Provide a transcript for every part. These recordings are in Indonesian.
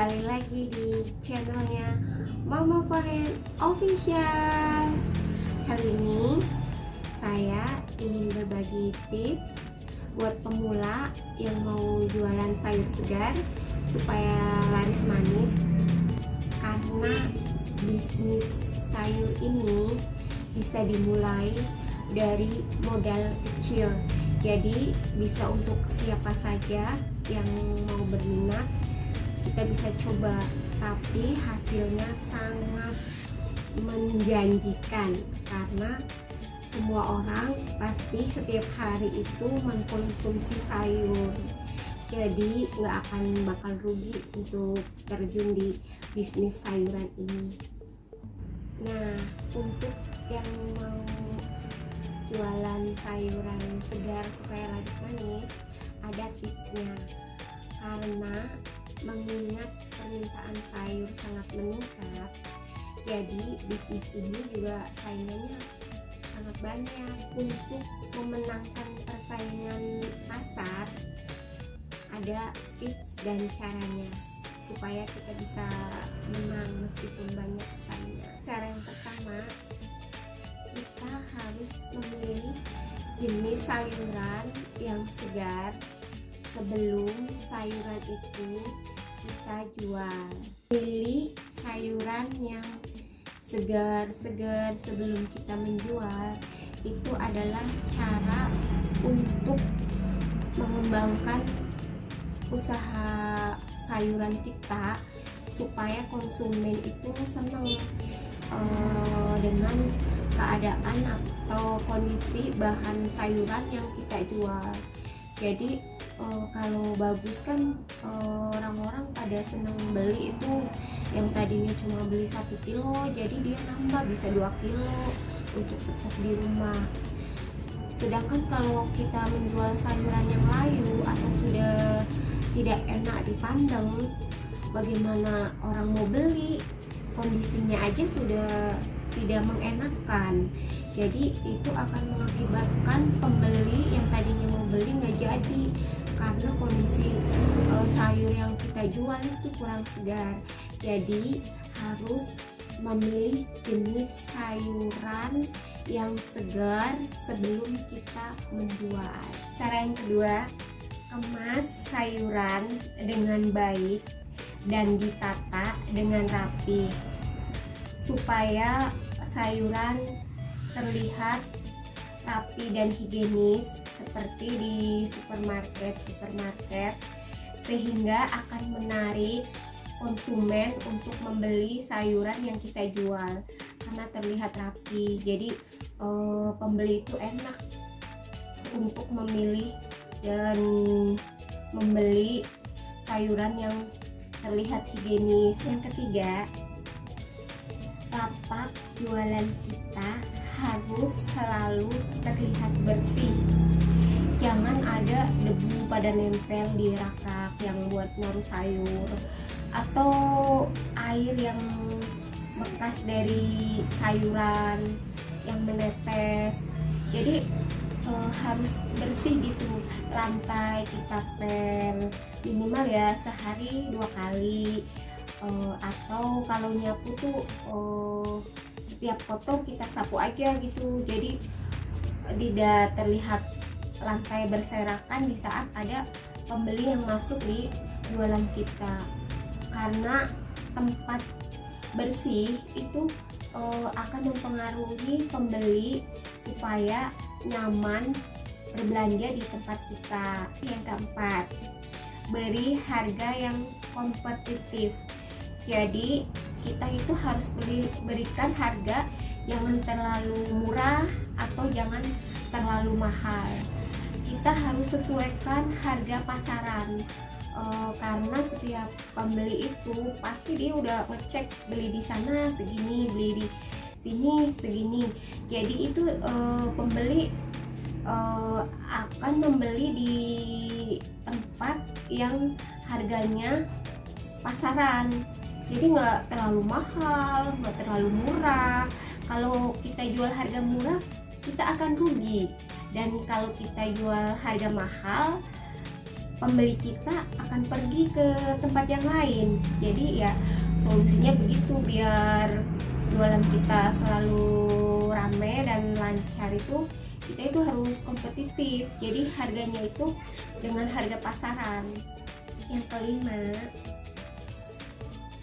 kembali lagi di channelnya Mama Fahen Official. Kali ini saya ingin berbagi tips buat pemula yang mau jualan sayur segar supaya laris manis. Karena bisnis sayur ini bisa dimulai dari modal kecil, jadi bisa untuk siapa saja yang mau berminat. Kita bisa coba, tapi hasilnya sangat menjanjikan karena semua orang pasti setiap hari itu mengkonsumsi sayur, jadi nggak akan bakal rugi untuk terjun di bisnis sayuran ini. Nah, untuk yang mau jualan sayuran segar supaya laris manis, ada tipsnya. Karena mengingat permintaan sayur sangat meningkat, jadi bisnis ini juga saingannya sangat banyak. Untuk memenangkan persaingan pasar, ada tips dan caranya supaya kita bisa menang meskipun banyak pesaingnya. Cara yang pertama, kita harus memilih jenis sayuran yang segar sebelum sayuran itu kita jual. Pilih sayuran yang segar-segar sebelum kita menjual, itu adalah cara untuk mengembangkan usaha sayuran kita supaya konsumen itu senang dengan keadaan atau kondisi bahan sayuran yang kita jual. Jadi kalau bagus kan orang-orang pada senang beli itu, yang tadinya cuma beli 1 kilo jadi dia nambah bisa 2 kilo untuk stok di rumah. Sedangkan kalau kita menjual sayuran yang layu atau sudah tidak enak dipandang, bagaimana orang mau beli? Kondisinya aja sudah tidak mengenakan, jadi itu akan mengakibatkan pembeli yang tadinya mau beli nggak jadi karena kondisi sayur yang kita jual itu kurang segar. Jadi harus memilih jenis sayuran yang segar sebelum kita menjual. Cara yang kedua, kemas sayuran dengan baik dan ditata dengan rapi supaya sayuran terlihat rapi dan higienis seperti di supermarket, sehingga akan menarik konsumen untuk membeli sayuran yang kita jual karena terlihat rapi. Jadi pembeli itu enak untuk memilih dan membeli sayuran yang terlihat higienis. Yang ketiga, lapak jualan kita harus selalu terlihat bersih. Jangan ada debu pada nempel di rak-rak yang buat naruh sayur, atau air yang bekas dari sayuran yang menetes. Jadi harus bersih gitu. Lantai kita pel minimal ya sehari 2 kali, atau kalau nyapu tuh setiap kotor kita sapu aja gitu. Jadi tidak terlihat lantai berserakan di saat ada pembeli yang masuk di jualan kita. Karena tempat bersih itu akan mempengaruhi pembeli supaya nyaman berbelanja di tempat kita. Yang keempat, beri harga yang kompetitif. Jadi kita itu harus berikan harga jangan terlalu murah atau jangan terlalu mahal. Kita harus sesuaikan harga pasaran, karena setiap pembeli itu pasti dia udah ngecek beli di sana segini, beli di sini segini. Jadi itu pembeli akan membeli di tempat yang harganya pasaran, jadi nggak terlalu mahal, nggak terlalu murah. Kalau kita jual harga murah, kita akan rugi, dan kalau kita jual harga mahal, pembeli kita akan pergi ke tempat yang lain. Jadi ya solusinya begitu, biar jualan kita selalu rame dan lancar itu kita itu harus kompetitif. Jadi harganya itu dengan harga pasaran. Yang kelima,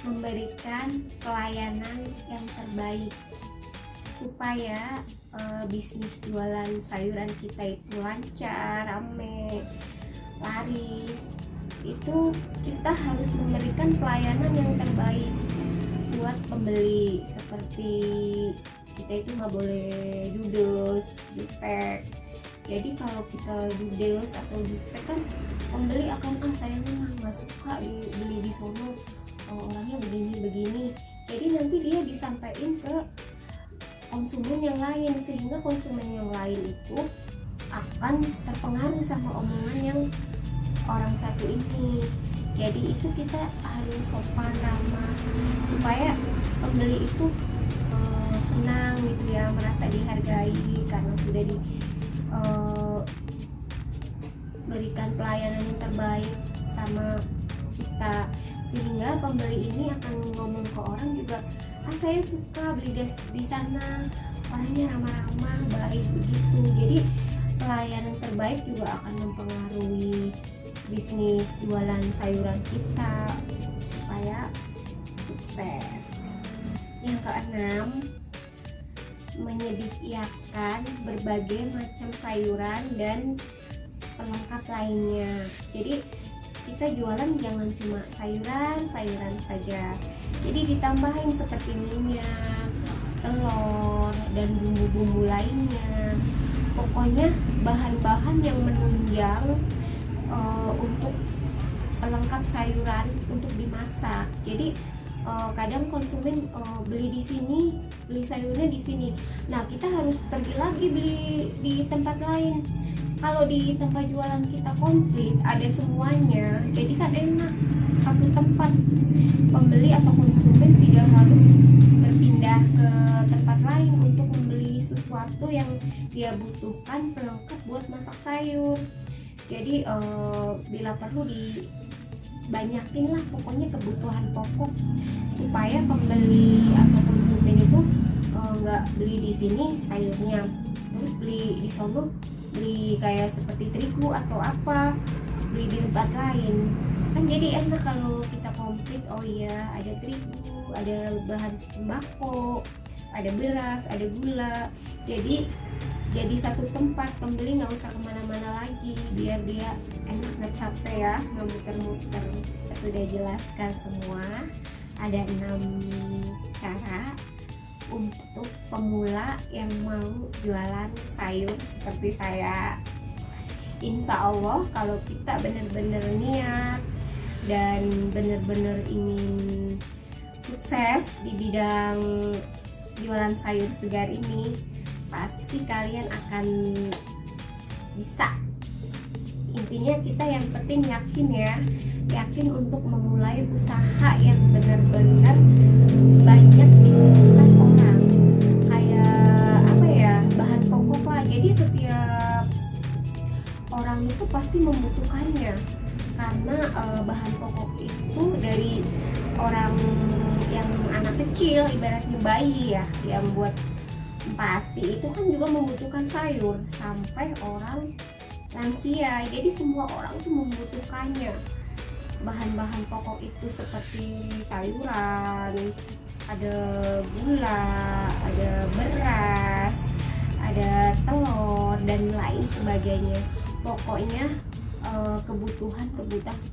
memberikan pelayanan yang terbaik supaya bisnis jualan sayuran kita itu lancar, rame, laris. Itu kita harus memberikan pelayanan yang terbaik buat pembeli. Seperti kita itu nggak boleh judes, jutek. Jadi kalau kita judes atau jutek kan pembeli akan saya mah nggak suka beli di sono, orangnya begini. Jadi nanti dia disampaikan ke konsumen yang lain, sehingga konsumen yang lain itu akan terpengaruh sama omongan yang orang satu ini. Jadi itu kita harus sopan ramah supaya pembeli itu senang gitu ya, merasa dihargai karena sudah diberikan pelayanan yang terbaik sama kita, sehingga pembeli ini akan ngomong ke orang juga, saya suka beli di sana, orangnya ramah-ramah, baik begitu. Jadi pelayanan terbaik juga akan mempengaruhi bisnis jualan sayuran kita supaya sukses. Yang keenam, menyediakan berbagai macam sayuran dan pelengkap lainnya. Jadi kita jualan jangan cuma sayuran saja. Jadi ditambahin seperti minyak, telur, dan bumbu-bumbu lainnya. Pokoknya bahan-bahan yang menunjang untuk pelengkap sayuran untuk dimasak. Jadi kadang konsumen beli di sini, beli sayurnya di sini. Nah, kita harus pergi lagi beli di tempat lain. Kalau di tempat jualan kita komplit, ada semuanya, jadi kan enak. Satu tempat, pembeli atau konsumen tidak harus berpindah ke tempat lain untuk membeli sesuatu yang dia butuhkan pelengkap buat masak sayur. Jadi bila perlu dibanyakin lah pokoknya kebutuhan pokok, supaya pembeli atau konsumen itu nggak beli di sini sayurnya terus beli di sono, beli kayak seperti terigu atau apa, beli di tempat lain. Kan jadi enak kalau kita komplit. Oh iya, ada terigu, ada bahan sembako, ada beras, ada gula. Jadi satu tempat, pembeli nggak usah kemana-mana lagi, biar dia enak, nggak capek ya, nggak muter-muter. Kita sudah jelaskan semua. Ada 6 cara untuk pemula yang mau jualan sayur seperti saya. Insya Allah kalau kita benar-benar niat dan benar-benar ingin sukses di bidang jualan sayur segar ini, pasti kalian akan bisa. Intinya kita yang penting yakin untuk memulai usaha yang benar-benar banyak dibutuhkan orang. Kayak apa ya, bahan pokok lah. Jadi setiap orang itu pasti membutuhkannya, karena bahan pokok itu dari orang yang anak kecil, ibaratnya bayi ya, yang buat pasti itu kan juga membutuhkan sayur, sampai orang lansia. Jadi semua orang tuh membutuhkannya. Bahan-bahan pokok itu seperti sayuran, ada gula, ada beras, ada telur dan lain sebagainya. Pokoknya kebutuhan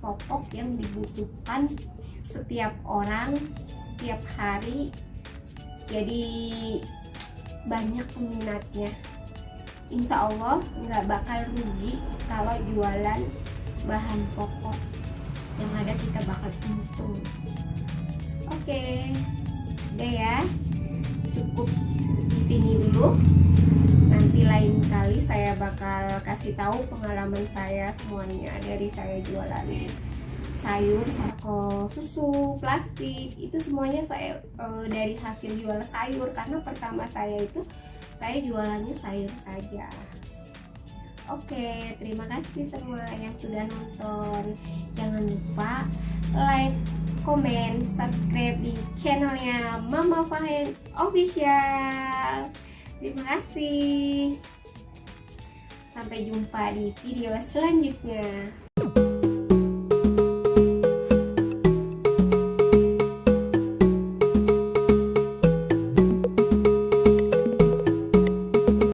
pokok yang dibutuhkan setiap orang setiap hari. Jadi banyak peminatnya. Insya Allah nggak bakal rugi kalau jualan bahan pokok, yang ada kita bakal untung. Oke, udah ya, cukup di sini dulu. Nanti lain kali saya bakal kasih tahu pengalaman saya semuanya dari saya jualan sayur, sako, susu, plastik, itu semuanya saya dari hasil jual sayur, karena pertama saya jualannya sayur saja. Oke, terima kasih semua yang sudah nonton. Jangan lupa like, komen, subscribe di channelnya Mama Fahen Official. Terima kasih. Sampai jumpa di video selanjutnya.